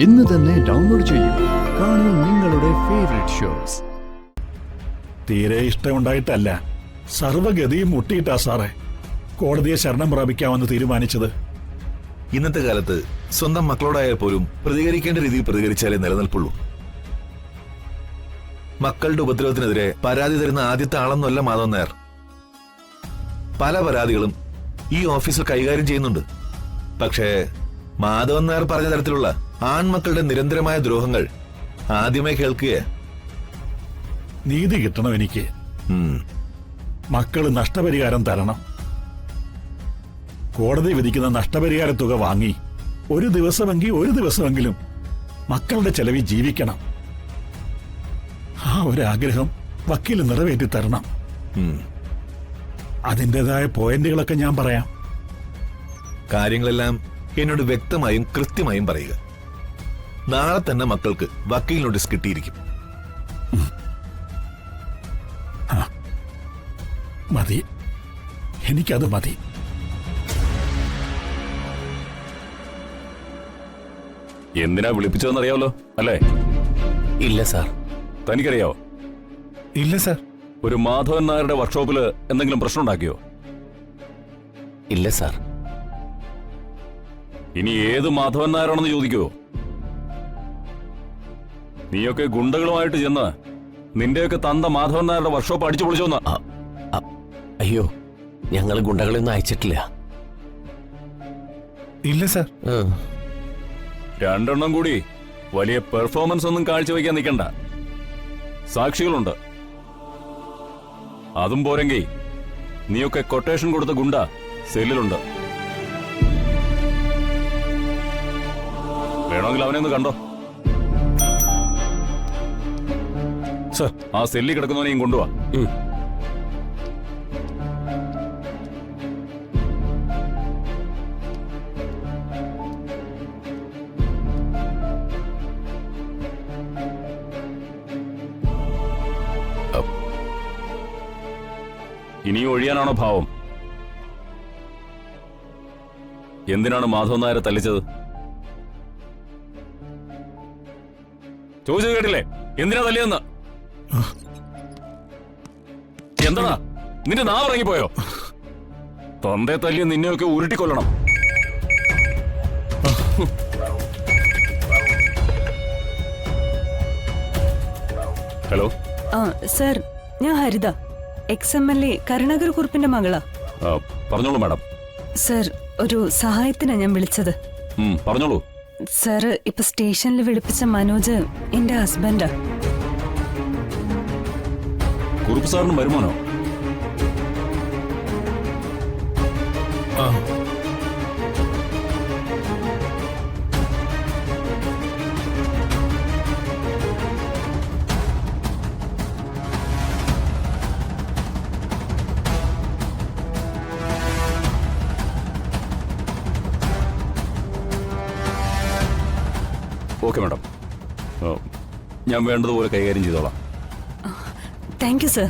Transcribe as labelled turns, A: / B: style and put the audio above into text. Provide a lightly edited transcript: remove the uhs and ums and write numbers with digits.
A: ഇന്ന് തന്നെ ഡൗൺലോഡ് ചെയ്യൂ. കാണൂ നിങ്ങളുടെ ഫേവറേറ്റ് ഷോസ്.
B: തീരെ ഇഷ്ടമുണ്ടായിട്ടല്ല, സർവ്വഗതിയും മുട്ടിയിട്ടാ സാറേ കോടതിയെ ശരണം പ്രാപിക്കാമെന്ന് തീരുമാനിച്ചത്.
C: ഇന്നത്തെ കാലത്ത് സ്വന്തം മക്കളോടായാൽ പോലും പ്രതികരിക്കേണ്ട രീതിയിൽ പ്രതികരിച്ചാലേ നിലനിൽപ്പുള്ളൂ. മക്കളുടെ ഉപദ്രവത്തിനെതിരെ പരാതി തരുന്ന ആദ്യത്തെ ആളെന്നല്ല മാധവൻ നായർ. പല പരാതികളും ഈ ഓഫീസിൽ കൈകാര്യം ചെയ്യുന്നുണ്ട്. പക്ഷേ മാധവൻ നായർ പറഞ്ഞ തരത്തിലുള്ള ആൺമക്കളുടെ നിരന്തരമായ ദ്രോഹങ്ങൾ ആദ്യമേ കേൾക്കുക.
B: നീതി കിട്ടണം എനിക്ക്. മക്കള് നഷ്ടപരിഹാരം തരണം. കോടതി വിധിക്കുന്ന നഷ്ടപരിഹാര തുക വാങ്ങി ഒരു ദിവസമെങ്കിലും മക്കളുടെ ചെലവിൽ ജീവിക്കണം. ആ ഒരാഗ്രഹം വക്കീൽ നിറവേറ്റി തരണം. അതിൻ്റെതായ പോയിന്റുകളൊക്കെ ഞാൻ പറയാം.
C: കാര്യങ്ങളെല്ലാം എന്നോട് വ്യക്തമായും കൃത്യമായും പറയുക. നാളെ തന്നെ മക്കൾക്ക് വക്കീൽ നോട്ടീസ് കിട്ടിയിരിക്കും.
B: മതി, എനിക്കത് മതി.
D: എന്തിനാ വിളിപ്പിച്ചതെന്നറിയാമല്ലോ അല്ലേ?
E: ഇല്ല സാർ.
D: തനിക്കറിയാവോ?
E: ഇല്ല സാർ.
D: ഒരു മാധവൻ നായരുടെ വർക്ക്ഷോപ്പില് എന്തെങ്കിലും പ്രശ്നം ഉണ്ടാക്കിയോ?
E: ഇല്ല സാർ.
D: ഇനി ഏത് മാധവൻ നായരാണെന്ന് ചോദിക്കുവോ? നീയൊക്കെ ഗുണ്ടകളുമായിട്ട് ചെന്ന് നിന്റെയൊക്കെ തന്ത മാധവൻ നായരുടെ വർക്ക്ഷോപ്പ് അടിച്ചു പൊളിച്ചോന്ന?
E: അയ്യോ, ഞങ്ങൾ ഗുണ്ടകളൊന്നും അയച്ചിട്ടില്ല.
F: ഇല്ല സാർ.
D: രണ്ടെണ്ണം കൂടി വലിയ പെർഫോമൻസ് ഒന്നും കാഴ്ചവെക്കാൻ നിൽക്കണ്ട. സാക്ഷികളുണ്ട്. അതും പോരെങ്കിൽ നീയൊക്കെ കൊട്ടേഷൻ കൊടുത്ത ഗുണ്ട സെല്ലിലുണ്ട്. വേണമെങ്കിൽ അവനെ ഒന്ന് കണ്ടോ.
E: സർ,
D: ആ സെല്ലിൽ കിടക്കുന്നവനെയും കൊണ്ടുപോവാ. ഇനിയും ഒഴിയാനാണോ ഭാവം? എന്തിനാണ് മാധവൻ നായരെ തല്ലിച്ചത്? ചോദിച്ചത് കേട്ടില്ലേ? എന്തിനാ തല്ലിയെന്ന്? എന്താ നിന്റെ നാവ് ഇറങ്ങിപ്പോയോ? തൊന്തേ തല്ലിയ നിന്നെയൊക്കെ ഉരുട്ടിക്കൊല്ലണം. ഹലോ
G: സർ, ഞാൻ ഹരിത, XMLA കരുണാകർ കുറുപ്പിന്റെ മകളാ.
D: പറഞ്ഞോളൂ മാഡം.
G: സർ, ഒരു സഹായത്തിനാ ഞാൻ വിളിച്ചത്.
D: പറഞ്ഞോളൂ.
G: സർ, ഇപ്പൊ സ്റ്റേഷനിൽ വിളിപ്പിച്ച മനോജ് എന്റെ ഹസ്ബൻഡാ.
D: കുറുപ്പ് സാറിന് വരുമാനോ? ഓക്കെ മാഡം, ഞാൻ വേണ്ടതുപോലെ കൈകാര്യം ചെയ്തോളാം.
G: Thank you sir.